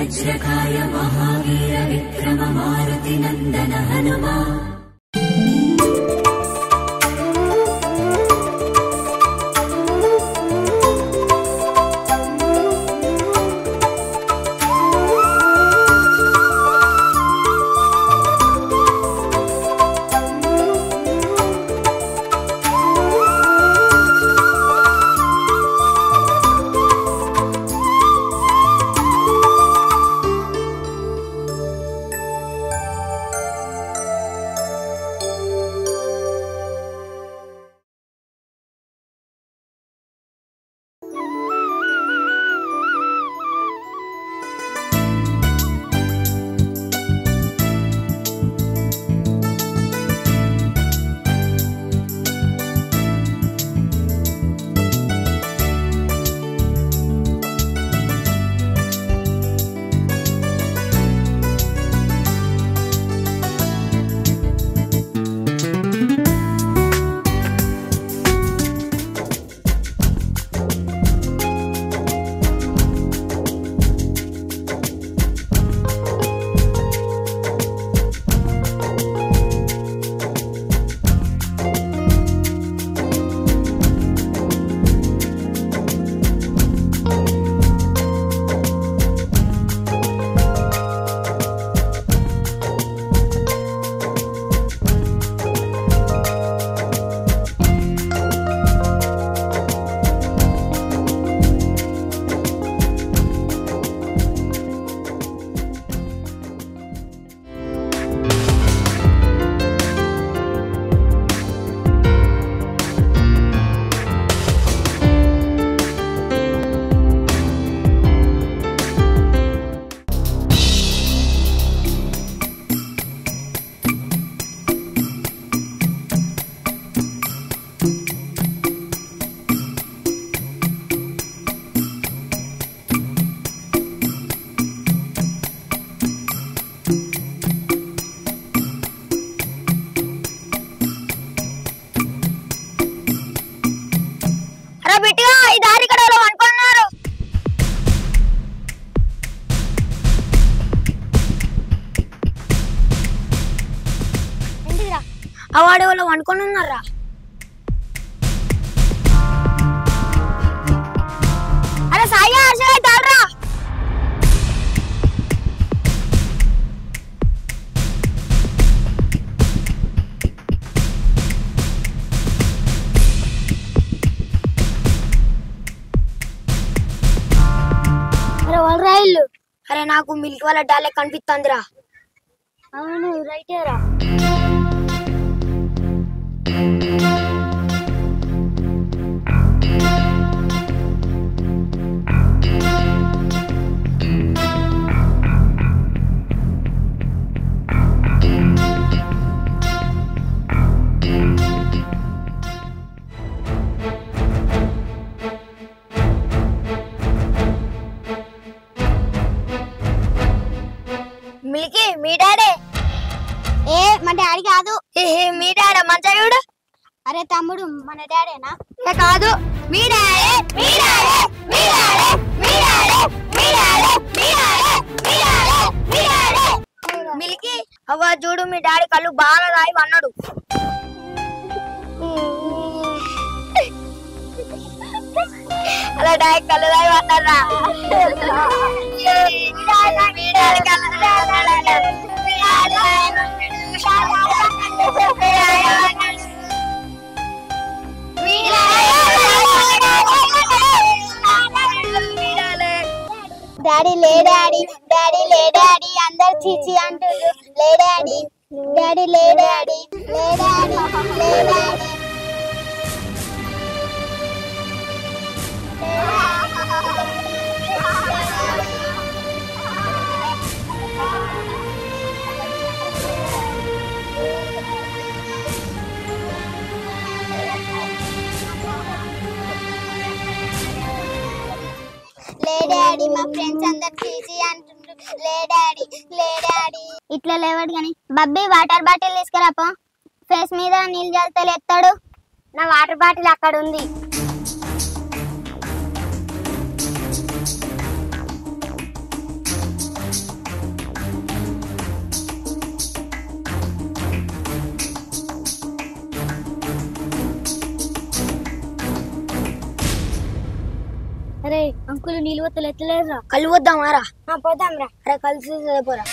वज्रकाय महावीर विक्रम मारुति नंदन हनुमा। అవాడే వాళ్ళు అనుకొని ఉన్నారా? అరే సాయి హర్ష తాడరా. అరే వాళ్ళు రైలు. అరే నాకు మిల్క్ వాళ్ళ డాలే కనిపిస్తుందిరా. అవును రైటేరా. మిల్కీ మీ డాడే? ఏ మా డాడీ కాదు. మీ డాడే మంచయుడు. అరే తమ్ముడు మన డాడేనా? కాదు మీ డాడే. మీ డాడే మీ డాడే మీ డాడే మీ డాడే మీ డాడే మీ డాడే మీ డాడే. మిల్కీ అవ్వ చూడు మీ డాడీ కళ్ళు బాగా రాయి అన్నాడు. అలా డాడీ కళ్ళు రాయి అన్నారా? డాడీ లే డాడీ డాడీ లే డాడీ అందరు చీచి అంటారు. లే డాడీ డాడీ లే డాడీ లే డాడీ లే డాడీ. లే డాడీ మా ఫ్రెండ్స్ అందరు చీచి అంటుండ్రు. లే డాడీ లే డాడీ. ఇట్లా లేవాడు కానీ బబ్బీ వాటర్ బాటిల్ తీసుకురాపో. ఫేస్ మీద నీళ్ళు జల్తలు ఎత్తాడు. నా వాటర్ బాటిల్ అక్కడ ఉంది. అంకుల్ నీళ్ళు వత్తలు ఎత్తలేదురా. కళ్ళు వద్దామారా? పోదాం రా. అరే కలిసి పోరా.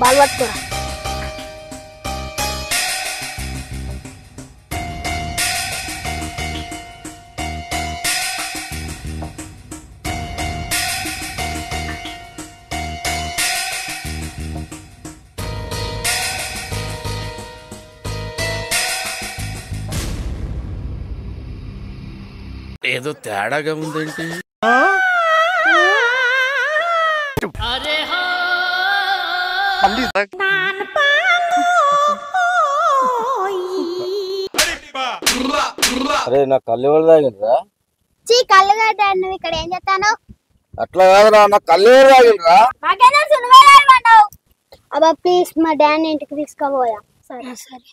బాల్ పట్టుకోరా. ఏదో తేడాగా ఉందేంటి? అరే నా కళ్ళు ఎవరు తాగిండ్రా? కళ్ళు గడ్డ నువ్వు ఇక్కడ ఏం చేస్తాను? అట్లా కాదురా, నా కళ్ళు ఎవరు తాగిండ్రా? అబ్బా ప్లీజ్ మా డాడీ ఇంటికి తీసుకోబోయా. సరే సరే.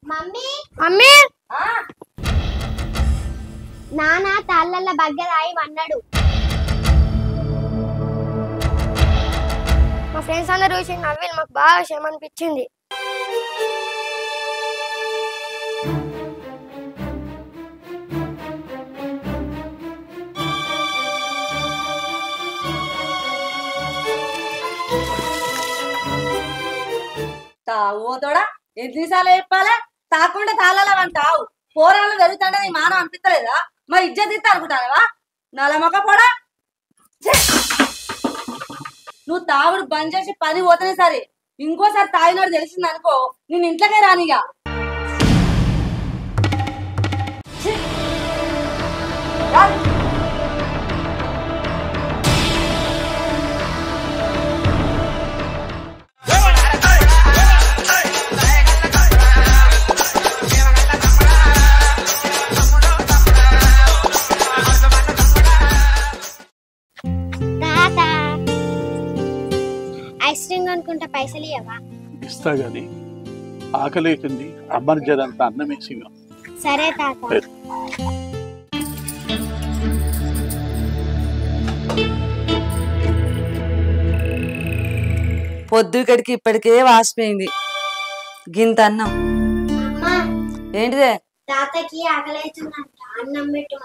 మమ్మీ మమ్మీ నాన్న తాళ్ళ బగ్గరాయి అన్నాడు. మా ఫ్రెండ్స్ అందరూ చూసి నవ్వి మాకు బాగా క్షమ అనిపించింది. తాగుతోడా ఎన్నిసార్లు చెప్పాలా? తాకుండా తాళాల అంటావు. పోరాళ్ళు జరుగుతుంటే నీ మానం అనిపించలేదా? మరి ఇజ్జత్ ఇస్తా అనుకుంటావా? నలమొక్క పోడా. నువ్వు తాగుడు బంద్ చేసి పని పోతేనే సరే. ఇంకోసారి తాగినోడు తెలిసింది అనుకో, నేను ఇంట్లోకే రానిగా. ఐస్ క్రీమ్ అనుకుంటా పైసలు ఇవ్వవా? ఇస్తా గాని ఆకలేసింది, అమ్మని జరంతా అన్నం వేసిగా. సరే తాత. పొద్దుకడికి ఇప్పటికే వాసిపోయింది గింత అన్నం. ఏంటిదే? తాతకి ఆకలైతుందంట, అన్నం పెట్టు.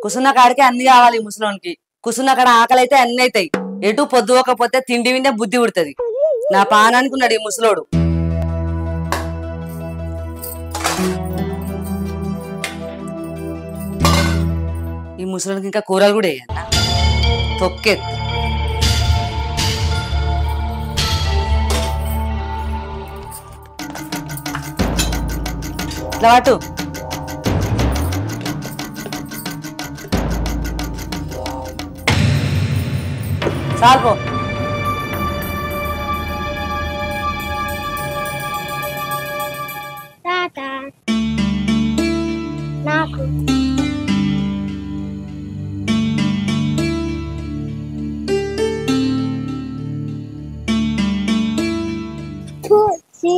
కుసున్న కాడికి అన్ని కావాలి ముసలోనికి. కుసున్న కాడ ఆకలి అయితే అన్ని అవుతాయి. ఎటు పొద్దుకోకపోతే తిండి వినే బుద్ధి పుడుతుంది. నా పానానికి ఉన్నాడు ఈ ముసలోడు. ఈ ముసలోనికి ఇంకా కూరలు కూడా వేయన్నా తొక్కెత్తు. ఇట్లా వాటు చాలుకో. తాత నాకు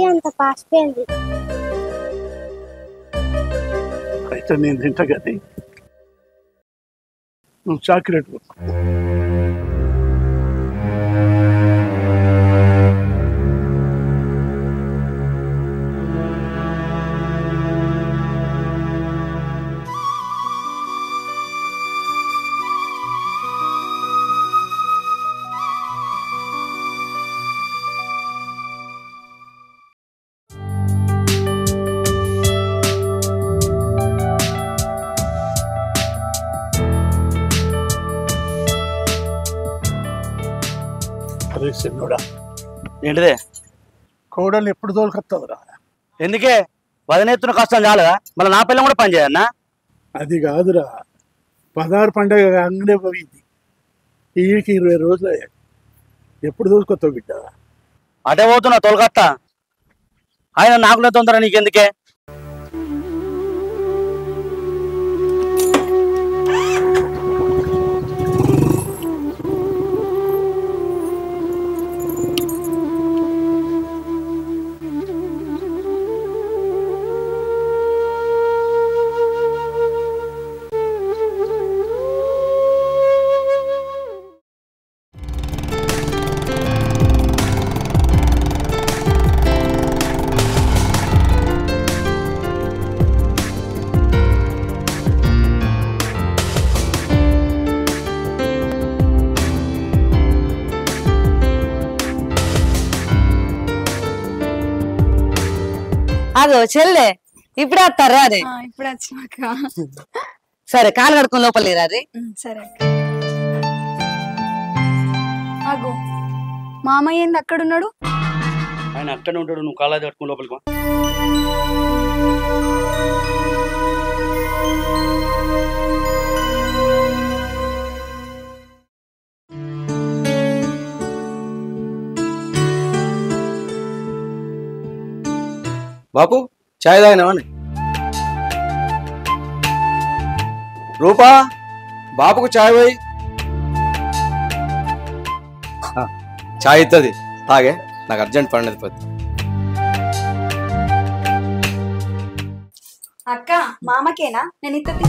అంత పాసిపోయింది. అయితే నేను తింటా గది, నువ్వు చాక్లెట్. ఏంటిదే? కోడలు ఎప్పుడు తోలుకొస్తుందిరా? ఎందుకే వదినెత్తున కష్టం చాలదా? మళ్ళీ నా పిల్లం కూడా పని చేయన్నా? అది కాదురా, 16 పండగ అంగడే పోయింది, ఈడికి 20 రోజులు అయ్యాయి. ఎప్పుడు తోలుకొస్తావు బిడ్డ? అటే పోతున్నా తోలుకొత్తా. ఆయన నాకులే తొందర, నీకెందుకే? అదో చెల్లె ఇప్పుడే వస్తారా? అదే ఇప్పుడు వచ్చినాక. సరే, కాలు కడుకుని లోపల రాది. సరే అగో మామయ్య ఏంది అక్కడున్నాడు? ఆయన అక్కడే ఉంటాడు, నువ్వు కాలేజీ కట్టుకుని లోపలికి వా. బాపు చాయ్ తాగినావని? రూపా, బాపుకు చాయ్ పోయి. చాయ్ ఇస్తుంది, తాగే. నాకు అర్జెంట్ పడినది పోతుంది. అక్క మామకేనా? నేను ఇత్తది.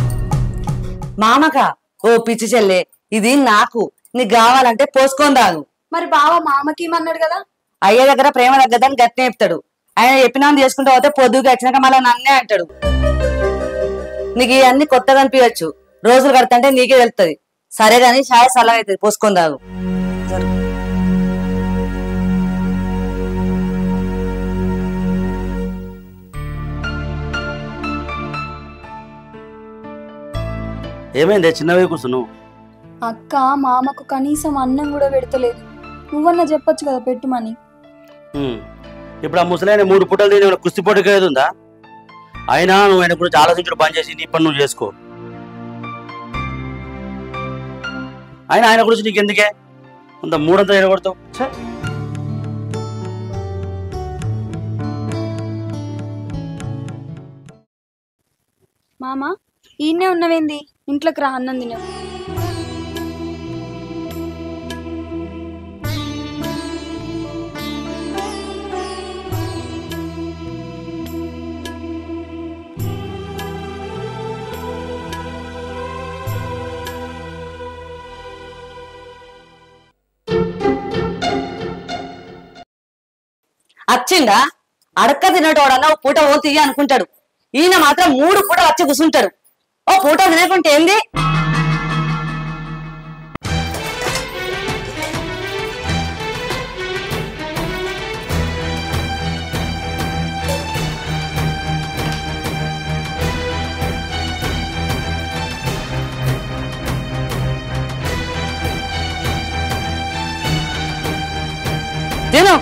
మామకా? ఓ పిచ్చి చెల్లె, ఇది నాకు. నీకు కావాలంటే పోసుకొని తాగు. మరి బావ మామకి ఏమన్నాడు కదా? అయ్యే దగ్గర ప్రేమ తగ్గదని గట్టినే చెప్తాడు. ఆయన చెప్పినా చేసుకుంటూ పోతే పొద్దుకు వచ్చినాక మళ్ళీ నన్నే అంటాడు. నీకు ఇవన్నీ కొత్తగా అనిపించచ్చు, రోజులు కడతంటే నీకే తెలుస్తుంది. సరే గాని ఛాయ సలహా అవుతుంది, పోసుకొని తాగు. ఏమైందే చిన్నవే కూర్చున్నావు? అక్క మామకు కనీసం అన్నం కూడా పెడతలేదు. నువ్వన్నా చెప్పొచ్చు కదా పెట్టుమని. ఇప్పుడు ఆ ముసలైన 3 పూటలు తిని కుస్తీ పోటీకి ఏది ఉందా? అయినా నువ్వు ఆయన గురించి ఆలోచించడం పని చేసి నీ పని నువ్వు చేసుకో. ఆయన గురించి నీకు ఎందుకే అంత మూడంతా ఎడగొడతావు? మామ ఈయనే ఉన్నవేంది? ఇంట్లోకి రా, అన్నం తినే. వచ్చిండా? అడక్క తినేటోడన్నా ఓ పూట ఓ తీయ అనుకుంటాడు. ఈయన మాత్రం 3 పూట వచ్చి కూర్చుంటాడు. ఓ పూట తినకుంటే ఏంది? తిను.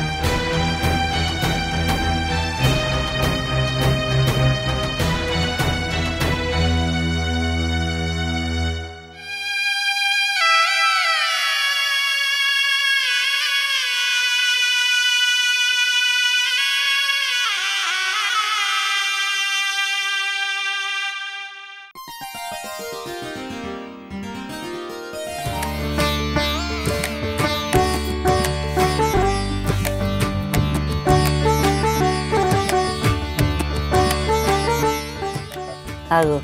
ఆగు,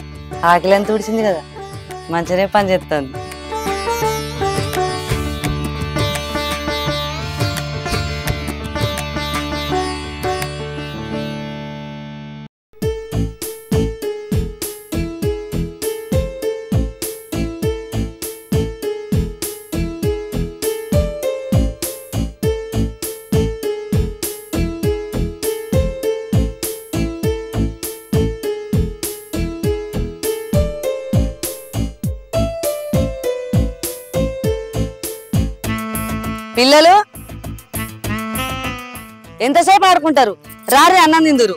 ఆకలి ఎంత తుడిచింది కదా, మంచిగానే పని చేస్తుంది. పిల్లలు ఎంతసేపు ఆడుకుంటారు? రారి అన్నం తిందురు.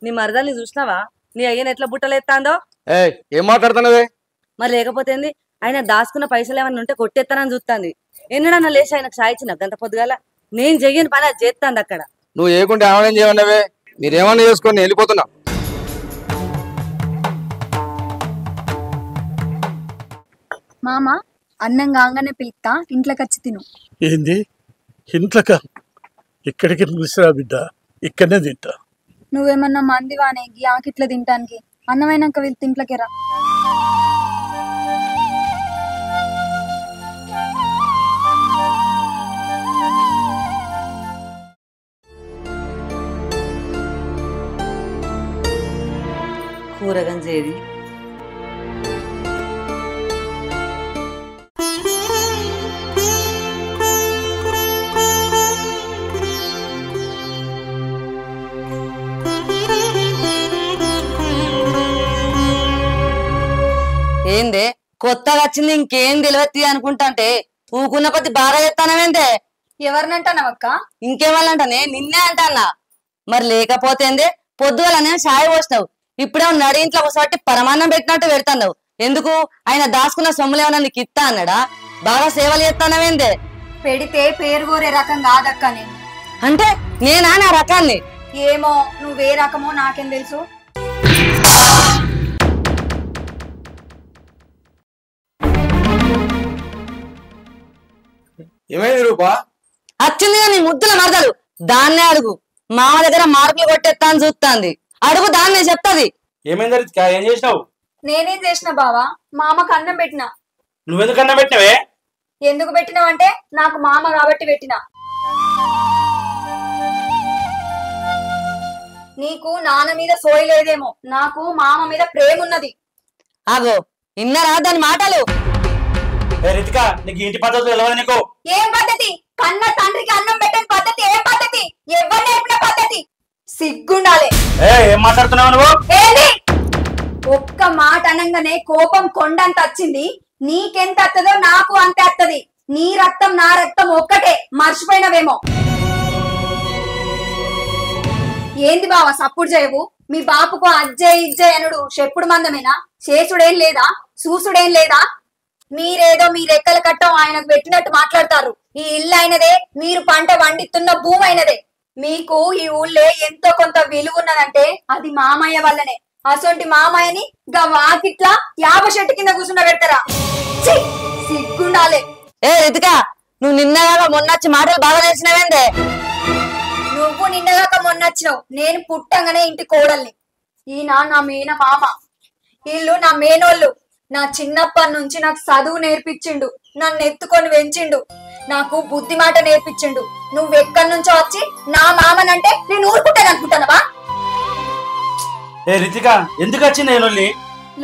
నీ మరదల్ని చూసినావా? నీ అయ్యని ఎట్లా బుట్టలేస్తాందో. ఏం మాట్లాడుతున్నావే? మరి లేకపోతే ఏంది? ఆయన దాచుకున్న పైసలు ఏమన్నా ఉంటే కొట్టేస్తానని చూస్తాంది. ఎన్నడన్నా లేచి ఆయనకు సాయించిన గంట పొద్దుగాల నేను చెయ్యని పని అది చేస్తాంది అక్కడ. నువ్వు ఏకుంటే ఏమైనా చేయమన్నావే? మీరేమన్నా చేసుకొని వెళ్ళిపోతున్నా. మామ అన్నం కాగానే పిలుస్తా, ఇంట్లోకి వచ్చి తిను. ఏంది ఇంట్లోకా? ఇక్కడికి పిలిచిరా బిడ్డ, ఇక్కడనే తింటా. నువ్వేమన్నా మంది వానే ఆకిట్లా తింటానికి? అన్నమైనాక వీళ్ళు తింట్లోకి రా. కూరగంజేది ఏందే కొత్తగా వచ్చింది ఇంకేం తెలియదు అనుకుంటాంటే ఊకున్న కొద్ది బాగా చెప్తానవేందే? ఎవరినంటానవక్క? ఇంకేవాళ్ళంటానే? నిన్నే అంటానా. మరి లేకపోతే ఏందే? పొద్దుగాలనే సాయి పోసినావు, ఇప్పుడే నడి ఇంట్లో ఒకసారి పరమాన్నం పెట్టినట్టు పెడతావు. ఎందుకు? ఆయన దాచుకున్న సొమ్ములేమన్నా నీకు ఇస్తా అన్నాడా? బాగా సేవలు చేస్తానవేందే? పెడితే పేరు కోరే రకం కాదక్క నేను. అంటే నేనా నా రకాన్ని? ఏమో నువ్వే రకమో నాకేం తెలుసు. ఏమైంది రూపా? వచ్చింది నీ ముద్దుల మరదలు, దాన్నే అడుగు. మామ దగ్గర మార్కులు కొట్టేస్తా అని చూస్తాంది, అడుగు దాన్నే చెప్తాది. ఏమైంది రితికా? ఏం చేసినావు? నేనేం చేసిన బావా? మామకు అన్నం పెట్టినా. నువ్వెందుకు అన్నం పెట్టినవే? ఎందుకు పెట్టినావంటే నాకు మామ కాబట్టి పెట్టినా. నీకు నాన్న మీద సోయి లేదేమో, నాకు మామ మీద ప్రేమ ఉన్నది. ఆగో ఇన్నరా దాని మాటలు? రితికా, నీకు ఇంటి పద్ధతులు తెలియదు నీకు? ఏం పద్ధతి? కన్న తండ్రికి అన్నం పెట్టని పద్ధతి ఏం పద్ధతి? ఎవరు నేర్పిన పద్ధతి? సిగ్గుండాలి. ఏం మాట్లాడుతున్నావు నువ్వు? ఏంది? ఒక్క మాట అనంగానే కోపం కొండంత వచ్చింది. నీకెంత అత్తదో నాకు అంతే అత్తది. నీ రక్తం నా రక్తం ఒక్కటే, మర్చిపోయినవేమో. ఏంది బావ సప్పుడు చేయవు? మీ బాపుకు అజ్జయ్ ఇజ్జయ్ అనుడు చెప్పుడు మందమేనా? చేసుడేం లేదా? చూసుడేం లేదా? మీరేదో మీ రెక్కల కట్టం ఆయనకు పెట్టినట్టు మాట్లాడతారు. ఈ ఇల్లు అయినదే, మీరు పంట వండిస్తున్న భూమి అయినదే. మీకు ఈ ఊళ్ళే ఎంతో కొంత విలువ ఉన్నదంటే అది మామయ్య వల్లనే. అసొంటి మామయ్యని గా వాకిట్లా యాప చెట్టు కింద కూర్చున్న పెడతారా? సిగ్గుండాలే. రితికా, నువ్వు నిన్నగా మొన్నొచ్చి మాటలు బాగా నేర్చినవేందే? నువ్వు నిన్నగాక మొన్నొచ్చినావు, నేను పుట్టంగానే ఇంటి కోడల్ని. ఈయన నా మేన మామ, వీళ్ళు నా మేనోళ్ళు. నా చిన్నప్పటి నుంచి నాకు చదువు నేర్పించిండు, నన్ను ఎత్తుకొని పెంచిండు, నాకు బుద్ధి మాట నేర్పించిండు. నువ్వెక్కడి నుంచో వచ్చి నా మామనంటే నేను ఊరుకుంటాను అనుకుంటానవా? రితికా, ఎందుకు వచ్చింది లొల్లి?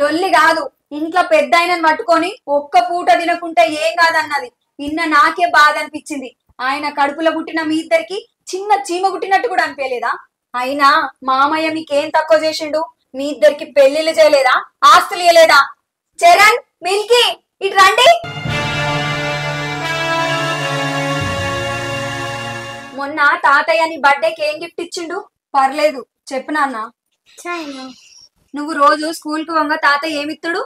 లొల్లి కాదు, ఇంట్లో పెద్ద ఆయనను పట్టుకొని ఒక్క పూట తినకుంటే ఏం కాదన్నది. నిన్న నాకే బాధ అనిపించింది. ఆయన కడుపులో పుట్టిన మీ ఇద్దరికి చిన్న చీమ పుట్టినట్టు కూడా అనిపించలేదా? అయినా మామయ్య మీకేం తక్కువ చేసిండు? మీ ఇద్దరికి పెళ్లిళ్ళు చేయలేదా? ఆస్తులు ఇయ్యలేదా? చరణ్, మిల్కీ, ఇటు రండి. మొన్న తాతయ్య నీ బర్త్డేకి ఏం గిఫ్ట్ ఇచ్చిండు? పర్లేదు చెప్పు నాన్న. నువ్వు రోజు స్కూల్ కు వంగ తాతయ్య ఏమిత్తాడు?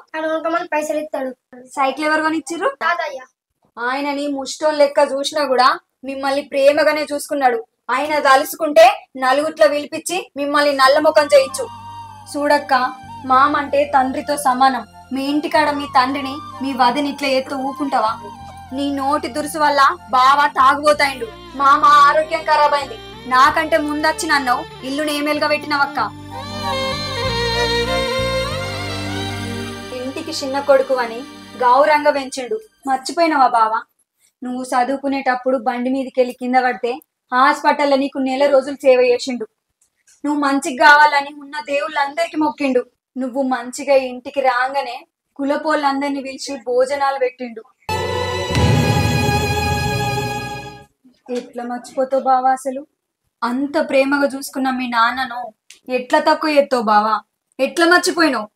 పైసలు ఇస్తాడు. సైకిల్ ఎవరు కొనిచ్చిర్రు? తాతయ్య. ఆయనని ముష్టోన్ లెక్క చూసినా కూడా మిమ్మల్ని ప్రేమగానే చూసుకున్నాడు. ఆయన తలుసుకుంటే నలుగుట్లో విలిపించి మిమ్మల్ని నల్లముఖం చేయొచ్చు. చూడక్క, మామంటే తండ్రితో సమానం. మీ ఇంటికాడ మీ తండ్రిని మీ వదిని ఇట్లా ఎత్తు ఊపుకుంటావా? నీ నోటి దురుసు వల్ల బాగా తాగుబోతాయిండు. మామ ఆరోగ్యం ఖరాబ్ అయింది. నాకంటే ముందచ్చి నన్ను ఇల్లు నేమేలుగా పెట్టినవక్క. ఇంటికి చిన్న కొడుకు అని గౌరంగా పెంచిండు, మర్చిపోయినవా బావా? నువ్వు చదువుకునేటప్పుడు బండి మీదకి వెళ్ళి కింద పడితే హాస్పిటల్లో నీకు 1 నెల రోజులు సేవ చేసిండు. నువ్వు మంచిగా కావాలని ఉన్న దేవుళ్ళందరికి మొక్కిండు. నువ్వు మంచిగా ఇంటికి రాగానే కులపోళ్ళందరినీ పిలిచి భోజనాలు పెట్టిండు. ఎట్లా మర్చిపోతావు బావా? అసలు అంత ప్రేమగా చూసుకున్న మీ నాన్నను ఎట్లా తక్కువ చేస్తావు బావా? ఎట్లా మర్చిపోయినావు?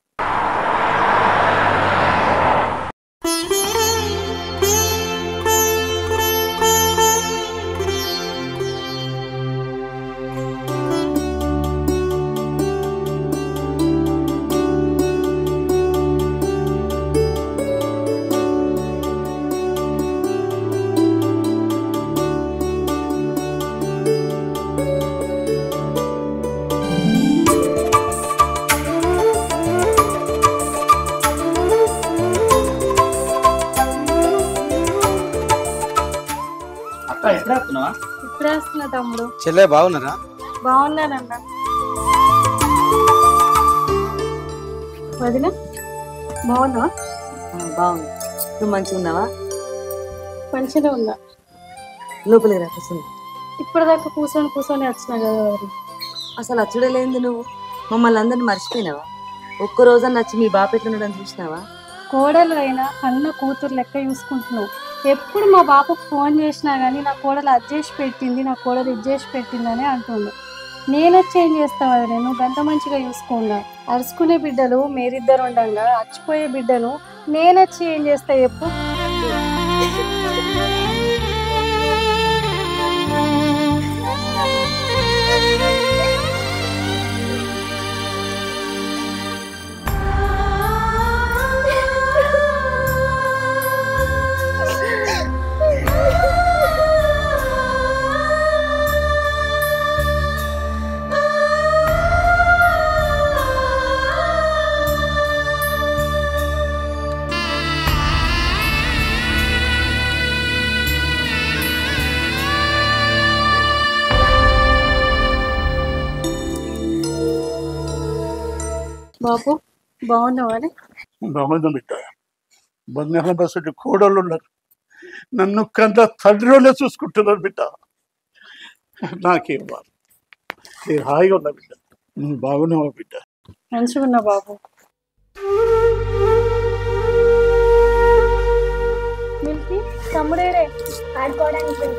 ఇప్పుడే వస్తున్నా తమ్ముడు. చెల్లె బాగున్నారా? బాగున్నానన్న. వదిన బాగున్నావా? బాగుంది. నువ్వు మంచిగా ఉన్నావా? మంచిగా ఉన్నా. లోపలికి రా కూర్చుంది. ఇప్పటిదాకా కూర్చొని వచ్చినా కదా వదిన. అసలు అచ్చుడే లేనిది నువ్వు మమ్మల్ని అందరిని మర్చిపోయినావా? ఒక్క రోజన్నా వచ్చి మీ బాప ఎట్లుండడం చూసినావా? కోడలు అయినా అన్న కూతురు లెక్క చూసుకుంటున్నావు. ఎప్పుడు మా బాపకు ఫోన్ చేసినా కానీ నా కోడలు అది చేసి పెట్టింది, నా కోడలు ఇది చేసి పెట్టిందని అంటుండు. నేనొచ్చి ఏం చేస్తావు అది? నువ్వు గంట మంచిగా చూసుకున్నా. అరుచుకునే బిడ్డలు మీరిద్దరు ఉండగా అచ్చిపోయే బిడ్డను నేనొచ్చి ఏం చేస్తా చెప్పు? బాబు బాగున్నావా? బాగుందాం బిడ్డ. బంగారం బస్సు కోడళ్ళు ఉన్నారు. నన్ను కన్నా తండ్రిలోనే చూసుకుంటున్నారు బిడ్డ. నాకేం బాధ. నేను హాయిగా ఉన్నా బిడ్డ. నువ్వు బాగున్నావా బిడ్డ? మంచిగా ఉన్నా బాబు. మిల్కి తమ్ముడేడే ఆడుకోవడానికి.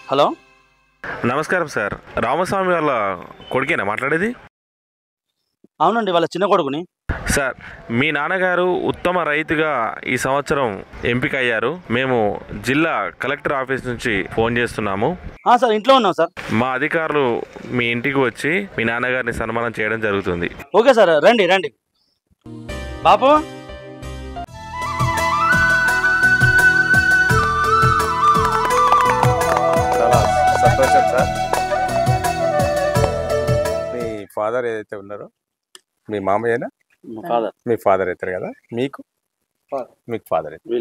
హలో, నమస్కారం సార్. రామస్వామి వాళ్ళ కొడుకేనా మాట్లాడేది? అవునండి, వాళ్ళ చిన్న కొడుకుని. సార్, మీ నాన్నగారు ఉత్తమ రైతుగా ఈ సంవత్సరం ఎంపిక అయ్యారు. మేము జిల్లా కలెక్టర్ ఆఫీస్ నుంచి ఫోన్ చేస్తున్నాము. సార్, ఇంట్లో ఉన్నాం సార్. మా అధికారులు మీ ఇంటికి వచ్చి మీ నాన్నగారిని సన్మానం చేయడం జరుగుతుంది. ఓకే సార్, రండి రండి. బాపు, చాలా సంతోషం సార్. మీ ఫాదర్ ఏదైతే ఉన్నారో, మీ మామయ్యనా? మీ ఫాదర్ అవుతారు కదా. మీకు ఫాదర్ అవుతారు,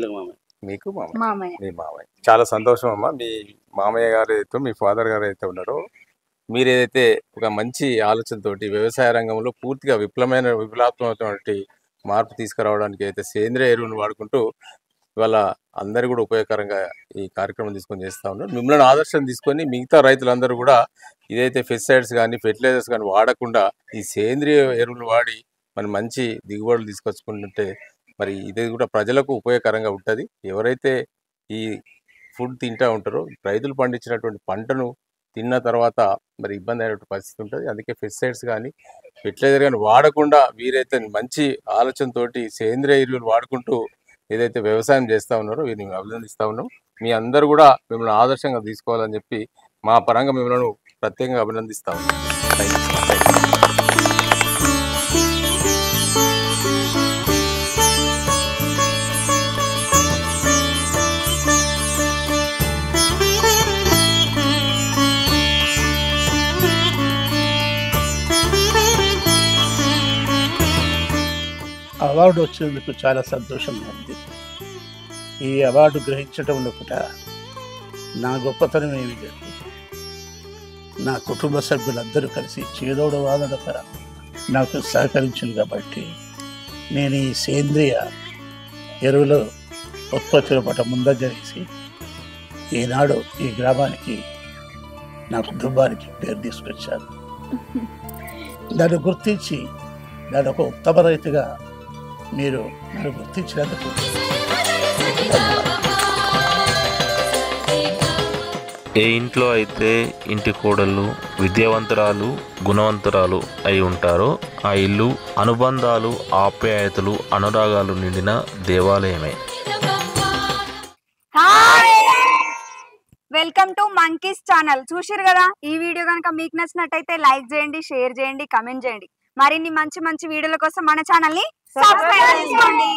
మీకు మామయ్య, మీ మామయ్య. చాలా సంతోషం అమ్మా. మీ మామయ్య గారు ఏదైతే, మీ ఫాదర్ గారు ఏదైతే ఉన్నారో, మీరు ఏదైతే ఒక మంచి ఆలోచనతోటి వ్యవసాయ రంగంలో పూర్తిగా విప్లవాత్మకమైనటువంటి మార్పు తీసుకురావడానికి అయితే సేంద్రియ ఎరువును వాడుకుంటూ ఇవాళ అందరు కూడా ఉపయోగకరంగా ఈ కార్యక్రమం తీసుకొని చేస్తూ ఉన్నారు. మిమ్మల్ని ఆదర్శం తీసుకొని మిగతా రైతులందరూ కూడా ఇదైతే పెస్టిసైడ్స్ కానీ ఫెర్టిలైజర్స్ కానీ వాడకుండా ఈ సేంద్రియ ఎరువులు వాడి మనం మంచి దిగుబడులు తీసుకొచ్చుకుంటుంటే మరి ఇది కూడా ప్రజలకు ఉపయోగకరంగా ఉంటుంది. ఎవరైతే ఈ ఫుడ్ తింటూ ఉంటారో, రైతులు పండించినటువంటి పంటను తిన్న తర్వాత మరి ఇబ్బంది అయినటువంటి పరిస్థితి ఉంటుంది. అందుకే పెస్టిసైడ్స్ కానీ ఫెర్టిలైజర్ కానీ వాడకుండా వీరైతే మంచి ఆలోచనతోటి సేంద్రియ ఎరువులు వాడుకుంటూ ఏదైతే వ్యవసాయం చేస్తూ ఉన్నారో వీరిని అభినందిస్తూ ఉన్నాం. మీ అందరూ కూడా మిమ్మల్ని ఆదర్శంగా తీసుకోవాలని చెప్పి మా పరంగా మిమ్మల్ని ప్రత్యేకంగా అభినందిస్తా ఉన్నాం. అవార్డు వచ్చినందుకు చాలా సంతోషంగా ఉంది. ఈ అవార్డు గ్రహించటంలో కూడా నా గొప్పతనం ఏమి లేదు. నా కుటుంబ సభ్యులందరూ కలిసి చేదోడు వాదనక నాకు సహకరించింది కాబట్టి నేను ఈ సేంద్రియ ఎరువుల ఉత్పత్తుల పట్ల ముందంజ వేసి ఈనాడు ఈ గ్రామానికి నా కుటుంబానికి పేరు తీసుకొచ్చాను. నన్ను గుర్తించి నన్ను ఒక ఉత్తమ రైతుగా మీరు నన్ను గుర్తించినందుకు ఏ ఇంట్లో అయితే ఇంటి కోడళ్ళు విద్యావంతురాలు గుణవంతురాలు అయి ఉంటారో ఆ ఇల్లు అనుబంధాలు ఆప్యాయతలు అనురాగాలు నిండిన దేవాలయమే. Welcome to monkeys channel. చూసారు కదా, ఈ వీడియో కనుక మీకు నచ్చినట్టయితే లైక్ చేయండి, షేర్ చేయండి, కమెంట్ చేయండి. మరిన్ని మంచి మంచి వీడియోల కోసం మన ఛానల్ ని సబ్స్క్రైబ్ చేసుకోండి.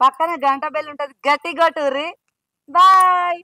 పక్కన గంట బెల్ ఉంటది, గట్టి కొట్టుర్రి. బాయ్.